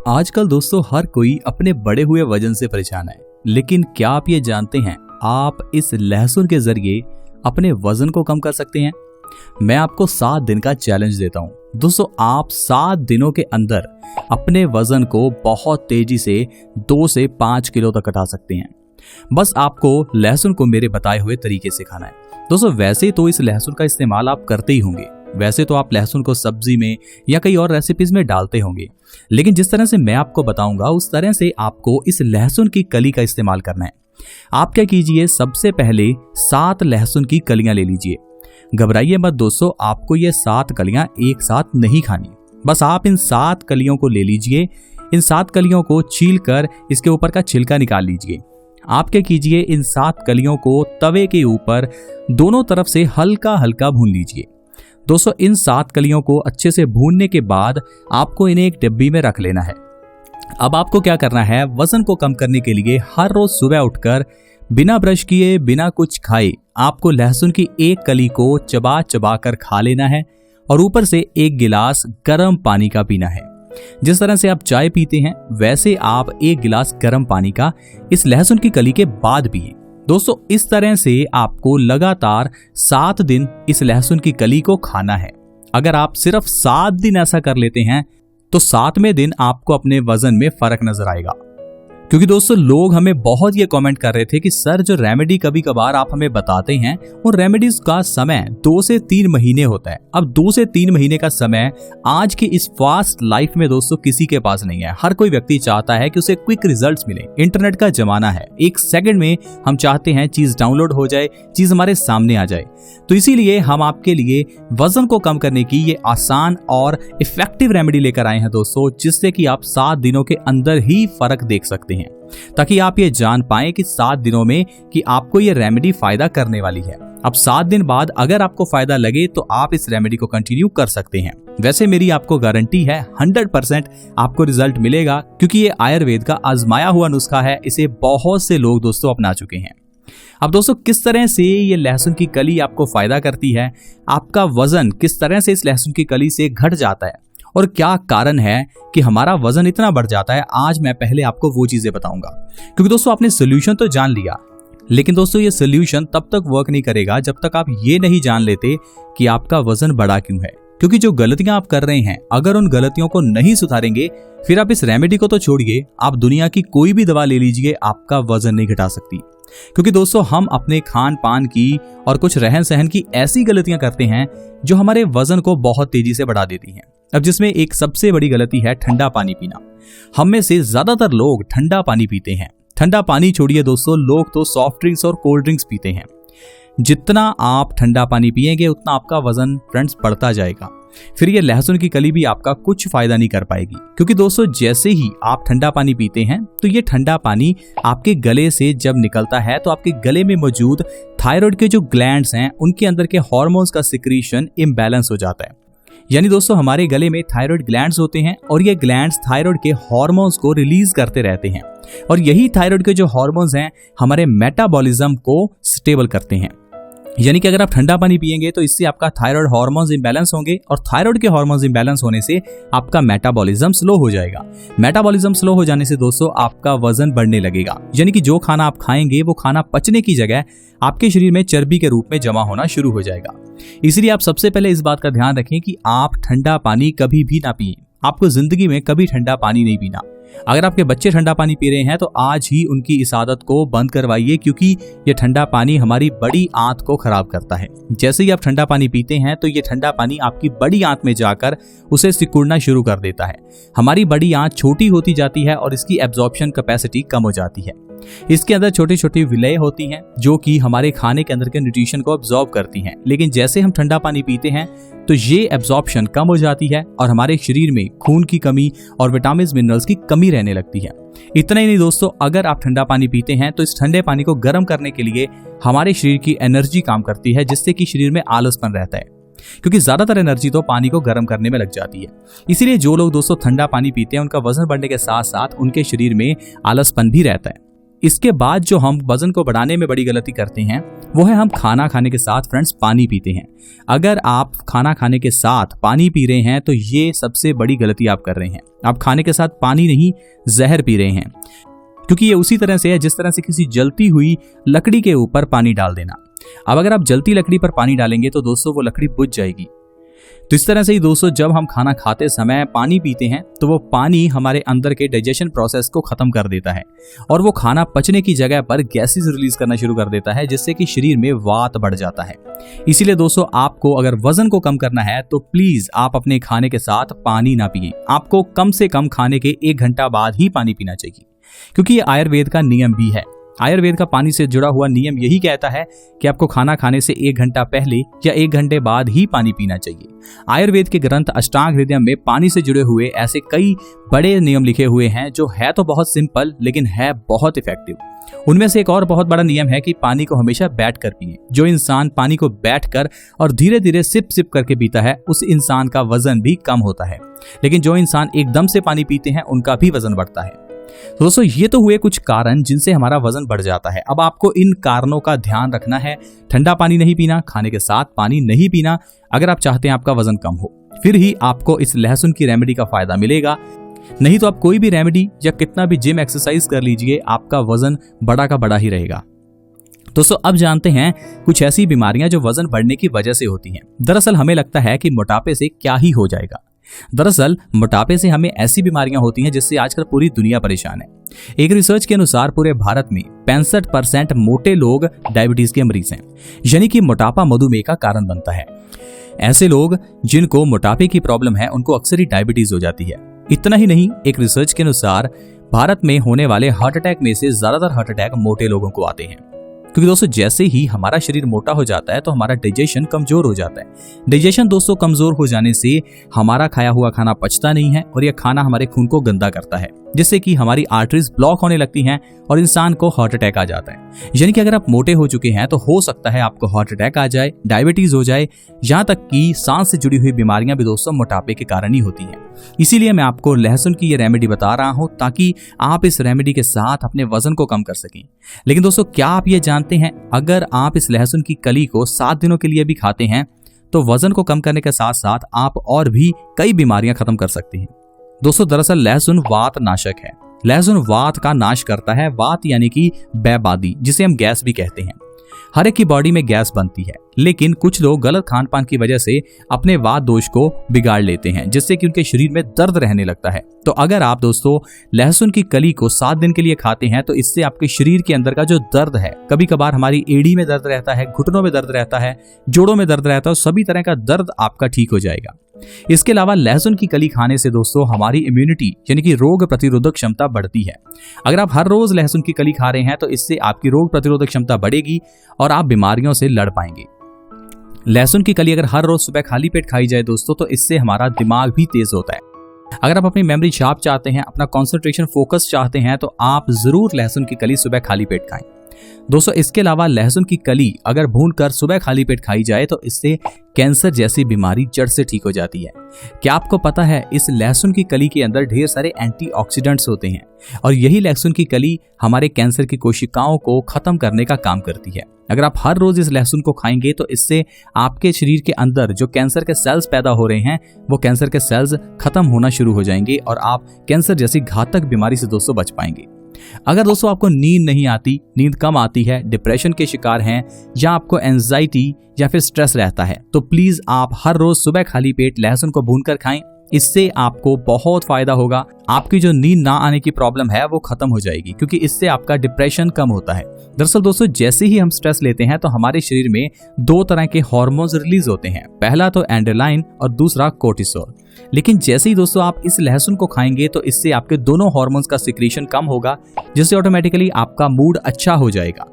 आजकल दोस्तों हर कोई अपने बढ़े हुए वजन से परेशान है, लेकिन क्या आप ये जानते हैं आप इस लहसुन के जरिए अपने वजन को कम कर सकते हैं। मैं आपको 7 दिन का चैलेंज देता हूं। दोस्तों आप 7 दिनों के अंदर अपने वजन को बहुत तेजी से 2 से 5 किलो तक घटा सकते हैं। बस आपको लहसुन को मेरे बताए हुए तरीके से खाना है। दोस्तों वैसे तो इस लहसुन का इस्तेमाल आप करते ही होंगे, वैसे तो आप लहसुन को सब्जी में या कई और रेसिपीज में डालते होंगे, लेकिन जिस तरह से मैं आपको बताऊंगा उस तरह से आपको इस लहसुन की कली का इस्तेमाल करना है। आप क्या कीजिए, सबसे पहले 7 लहसुन की कलियां ले लीजिए। घबराइए मत दोस्तों, आपको ये 7 कलियां एक साथ नहीं खानी। बस आप इन 7 कलियों को ले लीजिए। इन 7 कलियों को छील कर इसके ऊपर का छिलका निकाल लीजिए। आप क्या कीजिए, इन 7 कलियों को तवे के ऊपर दोनों तरफ से हल्का हल्का भून लीजिए। दोस्तों इन 7 कलियों को अच्छे से भूनने के बाद आपको इन्हें एक डिब्बी में रख लेना है। अब आपको क्या करना है, वजन को कम करने के लिए हर रोज सुबह उठकर बिना ब्रश किए बिना कुछ खाए आपको लहसुन की एक कली को चबा चबा कर खा लेना है और ऊपर से 1 गिलास गर्म पानी का पीना है। जिस तरह से आप चाय पीते हैं वैसे आप 1 गिलास गर्म पानी का इस लहसुन की कली के बाद पिए। दोस्तों इस तरह से आपको लगातार 7 दिन इस लहसुन की कली को खाना है। अगर आप सिर्फ 7 दिन ऐसा कर लेते हैं तो 7वें दिन आपको अपने वजन में फर्क नजर आएगा। क्योंकि दोस्तों लोग हमें बहुत ये कमेंट कर रहे थे कि सर जो रेमेडी कभी कभार आप हमें बताते हैं उन रेमेडीज का समय 2 से 3 महीने होता है। अब 2 से 3 महीने का समय आज की इस फास्ट लाइफ में दोस्तों किसी के पास नहीं है। हर कोई व्यक्ति चाहता है कि उसे क्विक रिजल्ट्स मिले। इंटरनेट का जमाना है, 1 सेकंड में हम चाहते हैं चीज डाउनलोड हो जाए, चीज हमारे सामने आ जाए। तो इसीलिए हम आपके लिए वजन को कम करने की ये आसान और इफेक्टिव रेमेडी लेकर आए हैं दोस्तों, जिससे कि आप 7 दिनों के अंदर ही फर्क देख सकते हैं, ताकि आप ये जान पाएं कि 7 दिनों में कि आपको ये रेमेडी फायदा करने वाली है। अब 7 दिन बाद अगर आपको फायदा लगे तो आप इस रेमेडी को कंटिन्यू कर सकते हैं। वैसे मेरी आपको गारंटी है 100% आपको रिजल्ट मिलेगा, क्योंकि ये आयुर्वेद का आजमाया हुआ नुस्खा है। इसे बहुत से लोग दोस्तों अपना चुके हैं। अब दोस्तों किस तरह से ये लहसुन की कली आपको फायदा करती है, आपका वजन किस तरह से इस लहसुन की कली से घट जाता है और क्या कारण है कि हमारा वजन इतना बढ़ जाता है, आज मैं पहले आपको वो चीजें बताऊंगा। क्योंकि दोस्तों आपने सोल्यूशन तो जान लिया, लेकिन दोस्तों ये सोल्यूशन तब तक वर्क नहीं करेगा जब तक आप ये नहीं जान लेते कि आपका वजन बढ़ा क्यों है। क्योंकि जो गलतियां आप कर रहे हैं, अगर उन गलतियों को नहीं सुधारेंगे फिर आप इस रेमेडी को तो छोड़िए, आप दुनिया की कोई भी दवा ले लीजिए, आपका वजन नहीं घटा सकती। क्योंकि दोस्तों हम अपने खान पान की और कुछ रहन सहन की ऐसी गलतियां करते हैं जो हमारे वजन को बहुत तेजी से बढ़ा देती हैं। अब जिसमें एक सबसे बड़ी गलती है ठंडा पानी पीना। हम में से ज्यादातर लोग ठंडा पानी पीते हैं। ठंडा पानी छोड़िए दोस्तों, लोग तो सॉफ्ट ड्रिंक्स और कोल्ड ड्रिंक्स पीते हैं। जितना आप ठंडा पानी पिएंगे उतना आपका वजन फ्रेंड्स बढ़ता जाएगा। फिर ये लहसुन की कली भी आपका कुछ फायदा नहीं कर पाएगी। क्योंकि दोस्तों जैसे ही आप ठंडा पानी पीते हैं तो ये ठंडा पानी आपके गले से जब निकलता है तो आपके गले में मौजूद थायराइड के जो ग्लैंड्स हैं उनके अंदर के हार्मोन्स का सिक्रीशन इम्बैलेंस हो जाता है। यानी दोस्तों हमारे गले में थायराइड ग्लैंड्स होते हैं और ये ग्लैंड्स थायराइड के हार्मोन्स को रिलीज करते रहते हैं और यही थायराइड के जो हार्मोन्स हैं हमारे मेटाबॉलिज्म को स्टेबल करते हैं। यानी कि अगर आप ठंडा पानी पिएंगे तो इससे आपका थायराइड हार्मोन्स इंबैलेंस होंगे और थायराइड के हार्मोन्स इंबैलेंस होने से आपका मेटाबॉलिज्म स्लो हो जाएगा। मेटाबॉलिज्म स्लो हो जाने से दोस्तों आपका वजन बढ़ने लगेगा। यानी कि जो खाना आप खाएंगे वो खाना पचने की जगह आपके शरीर में चर्बी के रूप में जमा होना शुरू हो जाएगा। इसलिए आप सबसे पहले इस बात का ध्यान रखें कि आप ठंडा पानी कभी भी ना पिएं। आपको जिंदगी में कभी ठंडा पानी नहीं पीना। अगर आपके बच्चे ठंडा पानी पी रहे हैं तो आज ही उनकी इस आदत को बंद करवाइए, क्योंकि ये ठंडा पानी हमारी बड़ी आंत को खराब करता है। जैसे ही आप ठंडा पानी पीते हैं तो ये ठंडा पानी आपकी बड़ी आंत में जाकर उसे सिकुड़ना शुरू कर देता है। हमारी बड़ी आंत छोटी होती जाती है और इसकी एब्जॉर्प्शन कैपेसिटी कम हो जाती है। इसके अंदर छोटी छोटी विलय होती हैं जो कि हमारे खाने के अंदर के न्यूट्रिशन को एब्जॉर्ब करती हैं। लेकिन जैसे हम ठंडा पानी पीते हैं तो ये एब्जॉर्प्शन कम हो जाती है और हमारे शरीर में खून की कमी और विटामिन मिनरल्स की कमी रहने लगती है। इतना ही नहीं दोस्तों, अगर आप ठंडा पानी पीते हैं तो इस ठंडे पानी को गर्म करने के लिए हमारे शरीर की एनर्जी काम करती है, जिससे कि शरीर में आलसपन रहता है। क्योंकि ज्यादातर एनर्जी तो पानी को गर्म करने में लग जाती है। इसीलिए जो लोग दोस्तों ठंडा पानी पीते हैं उनका वजन बढ़ने के साथ साथ उनके शरीर में आलसपन भी रहता है। इसके बाद जो हम वजन को बढ़ाने में बड़ी गलती करते हैं वो है हम खाना खाने के साथ फ्रेंड्स पानी पीते हैं। अगर आप खाना खाने के साथ पानी पी रहे हैं तो ये सबसे बड़ी गलती आप कर रहे हैं। आप खाने के साथ पानी नहीं, जहर पी रहे हैं, क्योंकि ये उसी तरह से है जिस तरह से किसी जलती हुई लकड़ी के ऊपर पानी डाल देना। अब अगर आप जलती लकड़ी पर पानी डालेंगे तो दोस्तों वो लकड़ी बुझ जाएगी। तो इस तरह से ही दोस्तों जब हम खाना खाते समय पानी पीते हैं तो वो पानी हमारे अंदर के डाइजेशन प्रोसेस को खत्म कर देता है और वो खाना पचने की जगह पर गैसेस रिलीज करना शुरू कर देता है, जिससे कि शरीर में वात बढ़ जाता है। इसीलिए दोस्तों आपको अगर वजन को कम करना है तो प्लीज आप अपने खाने के साथ पानी ना पिए। आपको कम से कम खाने के 1 घंटा बाद ही पानी पीना चाहिए, क्योंकि ये आयुर्वेद का नियम भी है। आयुर्वेद का पानी से जुड़ा हुआ नियम यही कहता है कि आपको खाना खाने से 1 घंटा पहले या 1 घंटे बाद ही पानी पीना चाहिए। आयुर्वेद के ग्रंथ अष्टांग हृदय में पानी से जुड़े हुए ऐसे कई बड़े नियम लिखे हुए हैं जो है तो बहुत सिंपल लेकिन है बहुत इफेक्टिव। उनमें से एक और बहुत बड़ा नियम है कि पानी को हमेशा बैठकर पिए। जो इंसान पानी को बैठकर और धीरे धीरे सिप सिप करके पीता है उस इंसान का वजन भी कम होता है, लेकिन जो इंसान एकदम से पानी पीते हैं उनका भी वजन बढ़ता है। तो दोस्तों ये तो हुए कुछ कारण जिनसे हमारा वजन बढ़ जाता है। अब आपको इन कारणों का ध्यान रखना है। ठंडा पानी नहीं पीना, खाने के साथ पानी नहीं पीना, अगर आप चाहते हैं आपका वजन कम हो, फिर ही आपको इस लहसुन की रेमेडी का फायदा मिलेगा। नहीं तो आप कोई भी रेमेडी या कितना भी जिम एक्सरसाइज कर लीजिए, आपका वजन बड़ा का बड़ा ही रहेगा। दोस्तों अब जानते हैं कुछ ऐसी बीमारियां जो वजन बढ़ने की वजह से होती हैं। दरअसल हमें लगता है कि मोटापे से क्या ही हो जाएगा। दरअसल मोटापे से हमें ऐसी बीमारियां होती हैं जिससे आजकल पूरी दुनिया परेशान है। एक रिसर्च के अनुसार पूरे भारत में 65% मोटे लोग डायबिटीज के मरीज हैं, यानी कि मोटापा मधुमेह का कारण बनता है। ऐसे लोग जिनको मोटापे की प्रॉब्लम है उनको अक्सर ही डायबिटीज हो जाती है। इतना ही नहीं, एक रिसर्च के अनुसार भारत में होने वाले हार्ट अटैक में से ज्यादातर हार्ट अटैक मोटे लोगों को आते हैं, क्योंकि दोस्तों जैसे ही हमारा शरीर मोटा हो जाता है तो हमारा डाइजेशन कमजोर हो जाता है। डाइजेशन दोस्तों कमजोर हो जाने से हमारा खाया हुआ खाना पचता नहीं है और यह खाना हमारे खून को गंदा करता है, जिससे कि हमारी आर्टरीज ब्लॉक होने लगती हैं और इंसान को हार्ट अटैक आ जाता है। यानी कि अगर आप मोटे हो चुके हैं तो हो सकता है आपको हार्ट अटैक आ जाए, डायबिटीज हो जाए, यहाँ तक कि सांस से जुड़ी हुई बीमारियां भी दोस्तों मोटापे के कारण ही होती हैं। इसीलिए मैं आपको लहसुन की ये रेमेडी बता रहा हूं ताकि आप इस रेमेडी के साथ अपने वजन को कम कर सकें। लेकिन दोस्तों क्या आप ये जानते हैं, अगर आप इस लहसुन की कली को 7 दिनों के लिए भी खाते हैं तो वजन को कम करने के साथ साथ आप और भी कई बीमारियां खत्म कर सकते हैं। दोस्तों दरअसल लहसुन वात नाशक है। लहसुन वात का नाश करता है। वात यानी कि बैबादी, जिसे हम गैस भी कहते हैं। हर एक की बॉडी में गैस बनती है, लेकिन कुछ लोग गलत खान पान की वजह से अपने वात दोष को बिगाड़ लेते हैं, जिससे कि उनके शरीर में दर्द रहने लगता है। तो अगर आप दोस्तों लहसुन की कली को 7 दिन के लिए खाते हैं तो इससे आपके शरीर के अंदर का जो दर्द है, कभी कभार हमारी एड़ी में दर्द रहता है, घुटनों में दर्द रहता है, जोड़ों में दर्द रहता है, सभी तरह का दर्द आपका ठीक हो जाएगा। इसके अलावा लहसुन की कली खाने से दोस्तों हमारी इम्यूनिटी यानी कि रोग प्रतिरोधक क्षमता बढ़ती है। अगर आप हर रोज लहसुन की कली खा रहे हैं तो इससे आपकी रोग प्रतिरोधक क्षमता बढ़ेगी और आप बीमारियों से लड़ पाएंगे। लहसुन की कली अगर हर रोज सुबह खाली पेट खाई जाए दोस्तों तो इससे हमारा दिमाग भी तेज होता है। अगर आप अपनी मेमोरी शार्प चाहते हैं, अपना कंसंट्रेशन फोकस चाहते हैं तो आप जरूर लहसुन की कली सुबह खाली पेट खाएं। दोस्तों इसके अलावा लहसुन की कली अगर भूनकर सुबह खाली पेट खाई जाए तो इससे कैंसर जैसी बीमारी जड़ से ठीक हो जाती है। क्या आपको पता है इस लहसुन की कली के अंदर ढेर सारे एंटीऑक्सीडेंट्स होते हैं और यही लहसुन की कली हमारे कैंसर की कोशिकाओं को खत्म करने का काम करती है। अगर आप हर रोज इस लहसुन को खाएंगे तो इससे आपके शरीर के अंदर जो कैंसर के सेल्स पैदा हो रहे हैं वो कैंसर के सेल्स खत्म होना शुरू हो जाएंगे और आप कैंसर जैसी घातक बीमारी से दोस्तों बच पाएंगे। अगर दोस्तों आपको नींद नहीं आती, नींद कम आती है, डिप्रेशन के शिकार हैं या आपको एंजाइटी या फिर स्ट्रेस रहता है तो प्लीज आप हर रोज सुबह खाली पेट लहसुन को भूनकर खाएं। इससे आपको बहुत फायदा होगा। आपकी जो नींद ना आने की प्रॉब्लम है वो खत्म हो जाएगी, क्योंकि इससे आपका डिप्रेशन कम होता है। दरअसल दोस्तों जैसे ही हम स्ट्रेस लेते हैं तो हमारे शरीर में 2 तरह के हार्मोन्स रिलीज होते हैं, पहला तो एंड्रेलाइन और दूसरा कोर्टिसोल। लेकिन जैसे ही दोस्तों आप इस लहसुन को खाएंगे तो इससे आपके दोनों हार्मोन्स का सिक्रीशन कम होगा, जिससे ऑटोमेटिकली आपका मूड अच्छा हो जाएगा।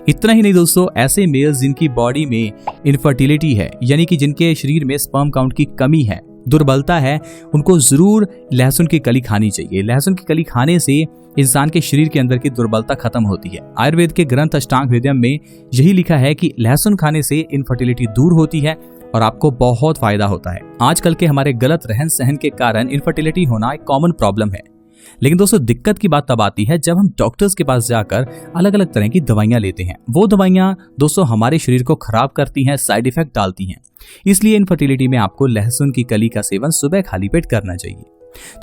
इतना ही नहीं दोस्तों, ऐसे मेल्स जिनकी बॉडी में इनफर्टिलिटी है यानी कि जिनके शरीर में स्पर्म काउंट की कमी है, दुर्बलता है, उनको जरूर लहसुन की कली खानी चाहिए। लहसुन की कली खाने से इंसान के शरीर के अंदर की दुर्बलता खत्म होती है। आयुर्वेद के ग्रंथ अष्टांग हृदय में यही लिखा है कि लहसुन खाने से इनफर्टिलिटी दूर होती है और आपको बहुत फायदा होता है। आजकल के हमारे गलत रहन सहन के कारण इनफर्टिलिटी होना एक कॉमन प्रॉब्लम है। लेकिन दोस्तों दिक्कत की बात तब आती है जब हम डॉक्टर्स के पास जाकर अलग अलग तरह की दवाइयां लेते हैं। वो दवाइयां दोस्तों हमारे शरीर को खराब करती हैं, साइड इफेक्ट डालती हैं। इसलिए इनफर्टिलिटी में आपको लहसुन की कली का सेवन सुबह खाली पेट करना चाहिए।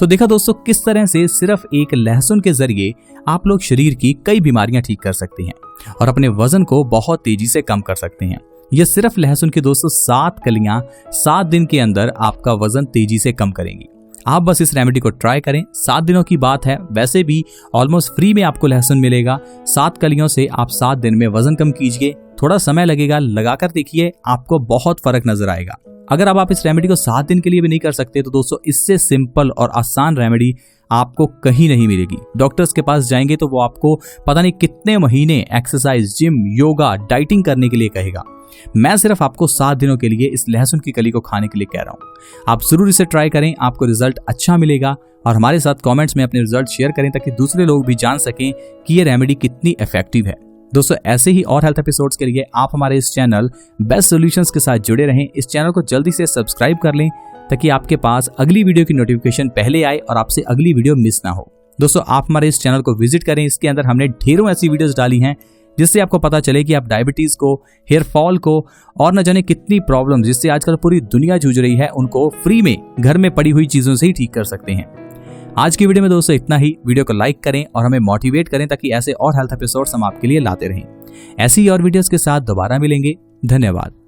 तो देखा दोस्तों किस तरह से सिर्फ एक लहसुन के जरिए आप लोग शरीर की कई बीमारियां ठीक कर सकते हैं और अपने वजन को बहुत तेजी से कम कर सकते हैं। ये सिर्फ लहसुन की दोस्तों 7 कलियां 7 दिन के अंदर आपका वजन तेजी से कम करेंगी। आप बस इस रेमेडी को ट्राई करें। 7 दिनों की बात है, वैसे भी ऑलमोस्ट फ्री में आपको लहसुन मिलेगा। 7 कलियों से आप 7 दिन में वजन कम कीजिए। थोड़ा समय लगेगा, लगाकर देखिए, आपको बहुत फर्क नजर आएगा। अगर आप इस रेमेडी को 7 दिन के लिए भी नहीं कर सकते तो दोस्तों इससे सिंपल और आसान रेमेडी आपको कहीं नहीं मिलेगी। डॉक्टर्स के पास जाएंगे तो वो आपको पता नहीं कितने महीने एक्सरसाइज, जिम, योगा, डाइटिंग करने के लिए कहेगा। मैं सिर्फ आपको 7 दिनों के लिए इस लहसुन की कली को खाने के लिए कह रहा हूँ। आप जरूर इसे ट्राई करें, आपको रिजल्ट अच्छा मिलेगा। और हमारे साथ कमेंट्स में अपने रिजल्ट शेयर करें ताकि दूसरे लोग भी जान सकें कि ये रेमेडी कितनी इफेक्टिव है। दोस्तों ऐसे ही और हेल्थ एपिसोड्स के लिए आप हमारे इस चैनल बेस्ट सॉल्यूशंस के साथ जुड़े रहें। इस चैनल को जल्दी से सब्सक्राइब कर लें ताकि आपके पास अगली वीडियो की नोटिफिकेशन पहले आए और आपसे अगली वीडियो मिस ना हो। दोस्तों आप हमारे इस चैनल को विजिट करें, इसके अंदर हमने ढेरों ऐसी वीडियोस डाली हैं जिससे आपको पता चले कि आप डायबिटीज को, हेयर फॉल को और न जाने कितनी प्रॉब्लम जिससे आजकल पूरी दुनिया जूझ रही है उनको फ्री में घर में पड़ी हुई चीजों से ही ठीक कर सकते हैं। आज की वीडियो में दोस्तों इतना ही। वीडियो को लाइक करें और हमें मोटिवेट करें ताकि ऐसे और हेल्थ एपिसोड्स हम आपके लिए लाते रहें। ऐसी ही और वीडियोस के साथ दोबारा मिलेंगे। धन्यवाद।